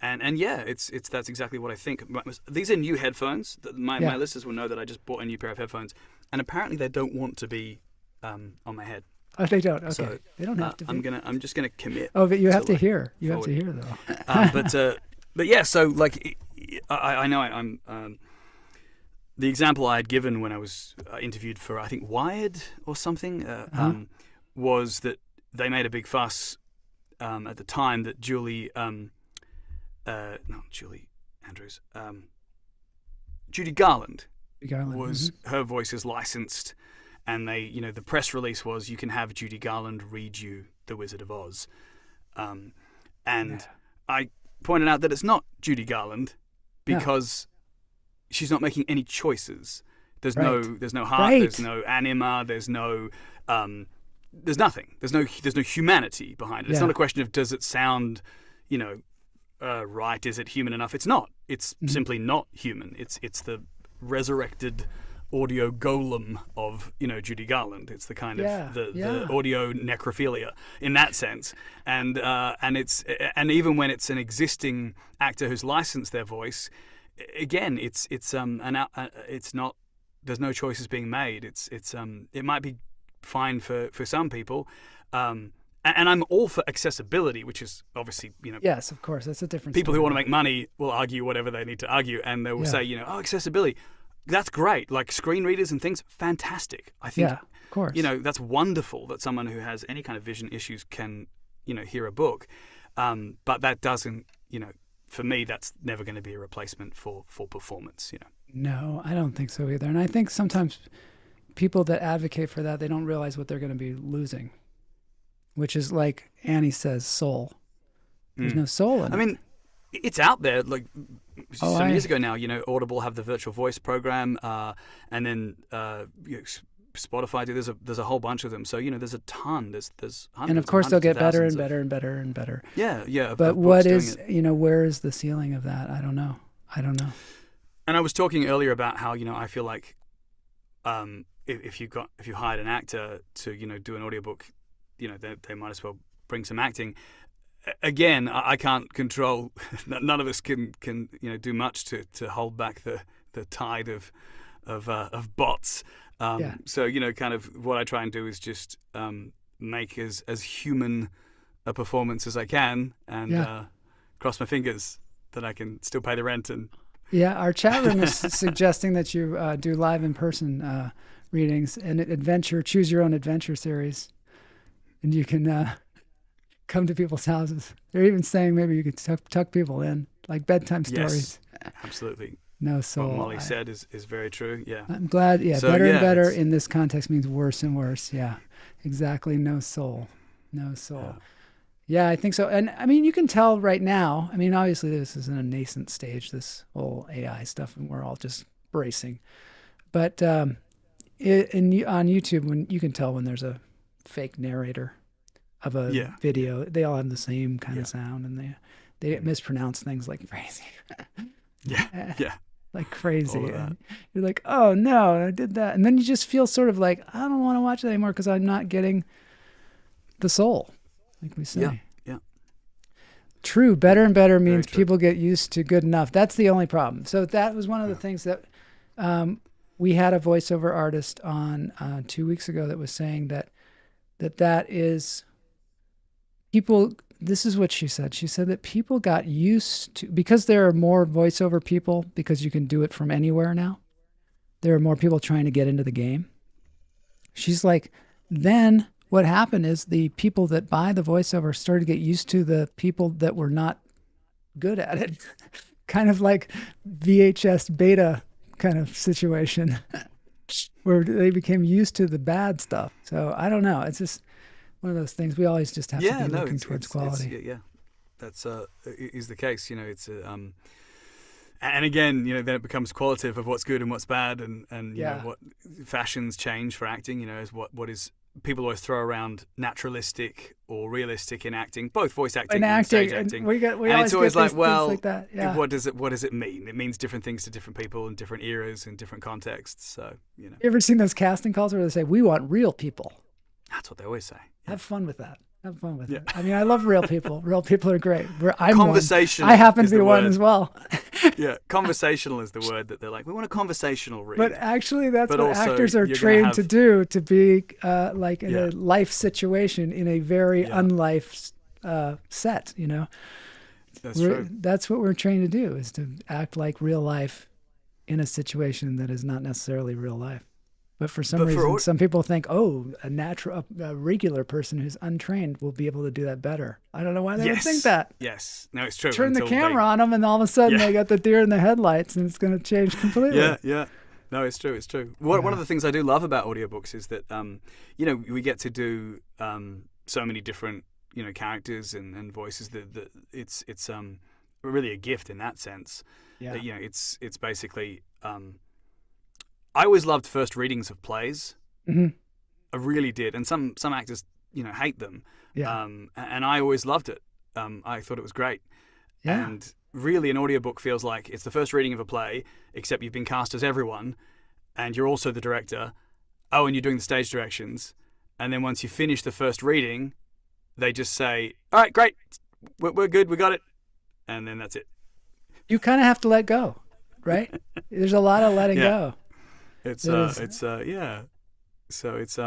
And yeah, that's exactly what I think. These are new headphones. My listeners will know that I just bought a new pair of headphones, and apparently they don't want to be on my head. Oh, they don't. Okay, so, they don't have to be. I'm just gonna commit. Oh, but you have to hear. You have to hear though. But yeah. So like, I know I'm. The example I had given when I was interviewed for, I think, Wired or something, was that they made a big fuss at the time that Judy Garland was her voice is licensed, and they, you know, the press release was you can have Judy Garland read you The Wizard of Oz, I pointed out that it's not Judy Garland because she's not making any choices. There's no heart, there's no anima, there's nothing. There's no humanity behind it. It's not a question of does it sound, you know, right? Is it human enough? It's not. It's simply not human. It's the resurrected audio golem of, you know, Judy Garland. It's the kind of the audio necrophilia in that sense. And even when it's an existing actor who's licensed their voice, again, it's not. There's no choices being made. It might be fine for some people, and I'm all for accessibility, which is obviously, Yes, of course, that's a different people story. who want to make money will argue whatever they need to argue, and they will say, oh, accessibility, that's great. Like screen readers and things, fantastic. I think, of course, that's wonderful that someone who has any kind of vision issues can, hear a book, but that doesn't, for me, that's never going to be a replacement for performance. No, I don't think so either. And I think sometimes people that advocate for that, they don't realize what they're going to be losing, which is like Annie says, soul. There's no soul in it. I mean, it's out there. Like some years ago now, Audible have the virtual voice program, and then Spotify do. There's a whole bunch of them. So there's a ton. There's hundreds. And of course they'll get better and of, better and better and better. Yeah. But what is where is the ceiling of that? I don't know. And I was talking earlier about how I feel like if you hired an actor to do an audiobook, they might as well bring some acting. Again, I can't control. None of us can do much to hold back the tide of bots. So kind of what I try and do is just make as human a performance as I can, and cross my fingers that I can still pay the rent. And our chat room is suggesting that you do live in person readings and choose your own adventure series, and you can come to people's houses. They're even saying maybe you could tuck people in, like bedtime stories. Yes, absolutely. No soul. What Molly said is very true. Yeah. I'm glad. Yeah. So, better and better in this context means worse and worse. Yeah. Exactly. No soul. Yeah, I think so. And I mean, you can tell right now. I mean, obviously, this is in a nascent stage, this whole AI stuff, and we're all just bracing. But on YouTube, when you can tell when there's a fake narrator of a video, they all have the same kind of sound, and they mispronounce things like crazy. Yeah. Like crazy. And you're like, oh no, I did that. And then you just feel sort of like, I don't want to watch it anymore because I'm not getting the soul, like we say. Yeah. True. Better and better means people get used to good enough. That's the only problem. So that was one of the things that we had a voiceover artist on 2 weeks ago that was saying that is people. This is what she said. She said that people got used to, because there are more voiceover people, because you can do it from anywhere now, there are more people trying to get into the game. She's like, then what happened is the people that buy the voiceover started to get used to the people that were not good at it. Kind of like VHS beta kind of situation where they became used to the bad stuff. So I don't know. It's just one of those things. We always just have to be looking towards quality. That's is the case. It's and again, then it becomes qualitative of what's good and what's bad, and what fashions change for acting. Is what is people always throw around naturalistic or realistic in acting, both voice acting and stage acting. And it's always like, well, like that. Yeah. What does it mean? It means different things to different people in different eras and different contexts. So You ever seen those casting calls where they say, "We want real people"? That's what they always say. Have fun with that. Have fun with it. I mean, I love real people. Real people are great. I'm conversational. I happen to be one as well. Conversational is the word that they're like, we want a conversational read. But actually, that's what actors are trained to do, to be like in a life situation in a very unlife set, That's true. That's what we're trained to do, is to act like real life in a situation that is not necessarily real life. But for some reason, some people think, a regular person who's untrained will be able to do that better. I don't know why they would think that. Yes. No, it's true. Turn the camera on them, and all of a sudden they got the deer in the headlights, and it's going to change completely. Yeah. No, it's true. It's true. One of the things I do love about audiobooks is that, we get to do so many different, characters and voices that it's really a gift in that sense. Yeah. It's basically. I always loved first readings of plays. Mm-hmm. I really did, and some actors, hate them. Yeah. And I always loved it. I thought it was great. Yeah. And really, an audiobook feels like it's the first reading of a play, except you've been cast as everyone, and you're also the director. Oh, and you're doing the stage directions. And then once you finish the first reading, they just say, "All right, great, we're good, we got it," and then that's it. You kind of have to let go. right? There's a lot of letting Yeah. go. It's yeah. So it's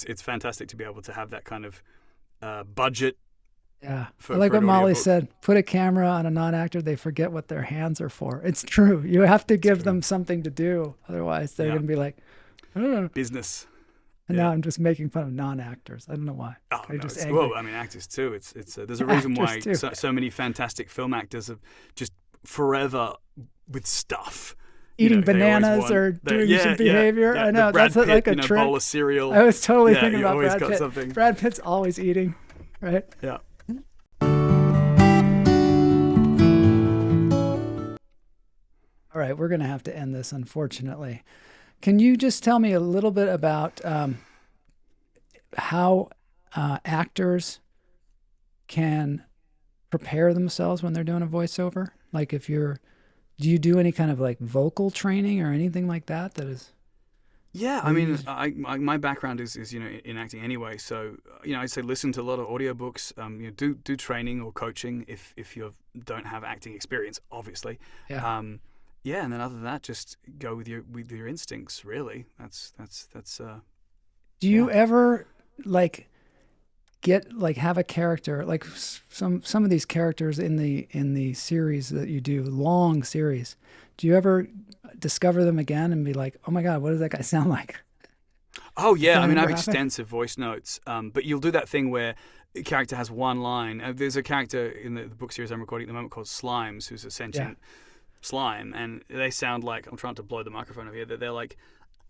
it's fantastic to be able to have that kind of budget. Yeah. For, I like for what an Molly audiobook. said. Put a camera on a non-actor, they forget what their hands are for. It's true. You have to give them something to do. Otherwise, they're going to be like, I don't know. Business. And now I'm just making fun of non-actors. I don't know why. Oh, I'm no, just it's, angry. well, I mean, actors too. It's there's a reason why Actors too. so many fantastic film actors are just forever with stuff. Eating They always bananas want- or they- doing some behavior. yeah. I know. The Brad That's Pitt, like a trick. bowl of cereal. I was totally Yeah, thinking you about always Brad got Pitt. something. Brad Pitt's always eating, right? Yeah. All right, we're going to have to end this, unfortunately. Can you just tell me a little bit about how actors can prepare themselves when they're doing a voiceover? Like do you do any kind of like vocal training or anything like that? That is. Yeah, I mean, my background is in acting anyway. So I'd say listen to a lot of audiobooks. Do training or coaching if you don't have acting experience, obviously. Yeah. Yeah, and then other than that, just go with your instincts. Really, that's. Do you ever have a character like some of these characters in the series that you do, long series? Do you ever discover them again and be like, oh my God, what does that guy sound like? Oh yeah, I mean, I have ever happen? extensive voice notes, but you'll do that thing where a character has one line. There's a character in the book series I'm recording at the moment called Slimes, who's a sentient slime, and they sound like, I'm trying to blow the microphone over here, that they're like,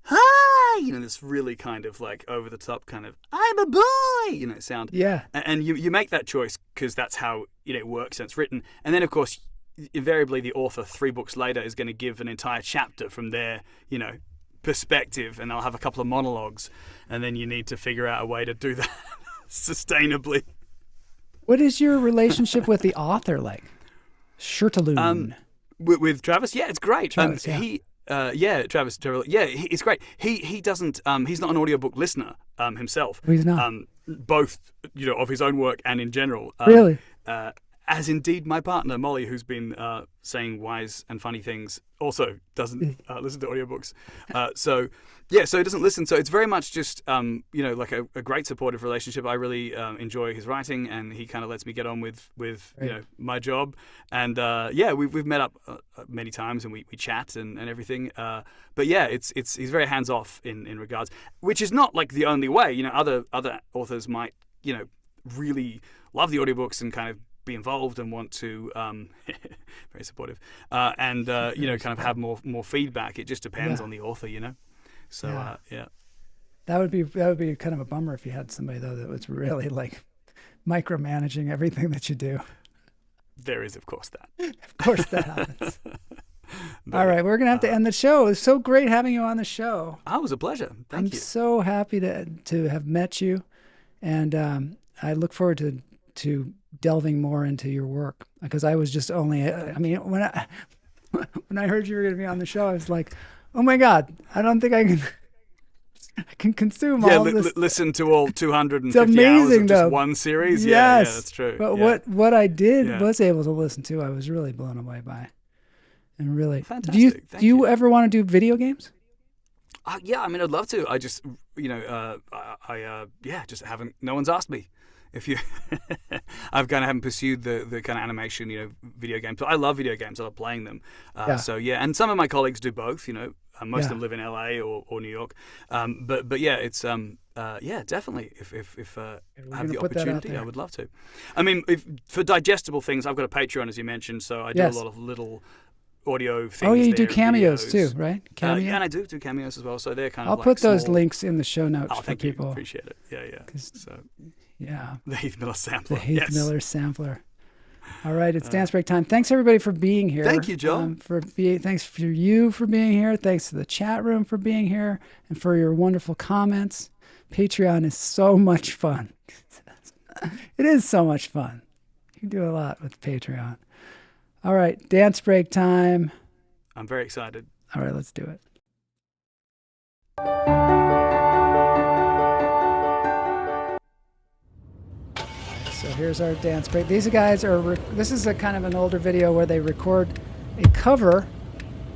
hi, this really kind of like over the top kind of, I'm a boy, sound. Yeah. And you make that choice because that's how it works and it's written. And then of course, invariably the author 3 books later is going to give an entire chapter from their, perspective, and they'll have a couple of monologues, and then you need to figure out a way to do that sustainably. What is your relationship with the author like? Shirtaloon. With Travis, yeah, it's great. Travis, yeah. Travis, it's great. He doesn't. He's not an audiobook listener himself. He's not. Both, of his own work and in general. Really? As indeed my partner Molly, who's been saying wise and funny things, also doesn't listen to audiobooks. So he doesn't listen. So it's very much just like a great supportive relationship. I really enjoy his writing, and he kind of lets me get on with my job. And we've met up many times, and we chat and everything. But yeah, he's very hands off in regards, which is not like the only way. Other authors might really love the audiobooks and kind of be involved and want to very supportive and kind of have more feedback. It just depends on the author, so that would be kind of a bummer if you had somebody though that was really like micromanaging everything that you do. There is of course that happens. All right, we're gonna have to end the show. It's so great having you on the show. It was a pleasure. Thank you. I'm so happy to have met you, and I look forward to delving more into your work, because I was just only, when I heard you were going to be on the show, I was like, oh my God, I don't think I can consume all this. Listen to all 250 it's amazing, hours of just though. one series. Yes. Yeah, that's true. But what I did was able to listen to, I was really blown away by. And really, fantastic. Do you ever want to do video games? Yeah, I'd love to. I just, just haven't. No one's asked me. If you, I've kind of haven't pursued the kind of animation, video games. But I love video games. I love playing them. So yeah, and some of my colleagues do both. Most of them live in LA or New York. But yeah, it's definitely. If I have the opportunity, I would love to. I mean, for digestible things, I've got a Patreon, as you mentioned. So I do a lot of little audio things. Oh, you do there, cameos videos. too, right? Yeah, and I do cameos as well. So they're kind of. I'll put those small links in the show notes for thank people. You. Appreciate it. Yeah. So. Yeah. The Heath Miller sampler. The Heath Miller sampler. All right, it's dance break time. Thanks everybody for being here. Thank you, John. Thanks for you for being here. Thanks to the chat room for being here and for your wonderful comments. Patreon is so much fun. It is so much fun. You can do a lot with Patreon. All right, dance break time. I'm very excited. All right, let's do it. So here's our dance break. These guys this is a kind of an older video where they record a cover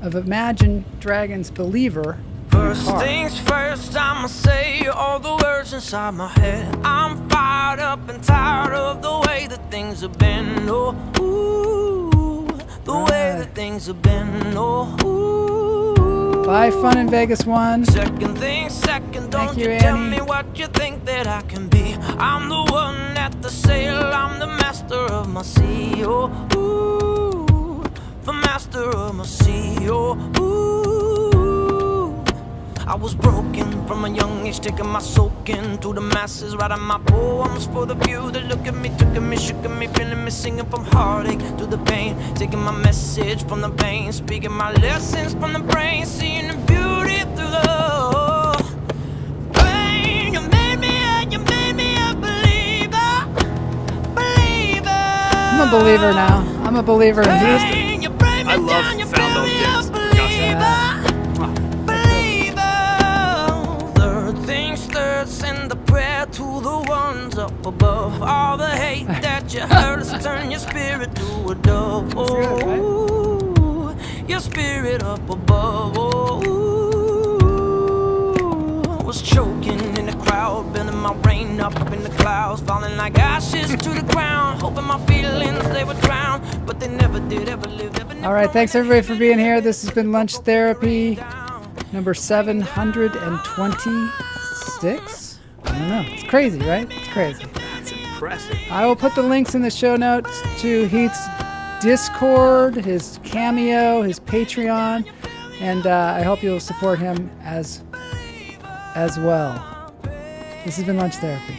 of Imagine Dragons' Believer. First things first, I'ma say all the words inside my head. I'm fired up and tired of the way that things have been. Oh, ooh, the way that things have been. Oh, ooh. Bye, Fun in Vegas 1. Second thing second, don't you tell me what you think that I can be. I'm the one at the sail, I'm the master of my sea. Oh, ooh, the master of my sea. Oh, ooh. I was broken from a young age, taking my soak into the masses, writing my poems for the few that look at me, took at me, shook at me, feeling me, singing from heartache to the pain, taking my message from the vein, speaking my lessons from the brain, seeing the beauty through the pain. You made me a believer, believer. I'm a believer now. I'm a believer in Houston. I love found objects. Send the prayer to the ones up above. All the hate that you heard, let's turn your spirit to a dove. Oh, your spirit up above. Oh, was choking in the crowd, building my rain up in the clouds, falling like ashes to the ground, hoping my feelings they would drown, but they never did, ever lived, ever. All right, thanks everybody for being here. This has been Lunch Therapy number 726. I don't know. It's crazy, right? It's crazy. That's impressive. I will put the links in the show notes to Heath's Discord, his Cameo, his Patreon, and I hope you'll support him as well. This has been Lunch Therapy.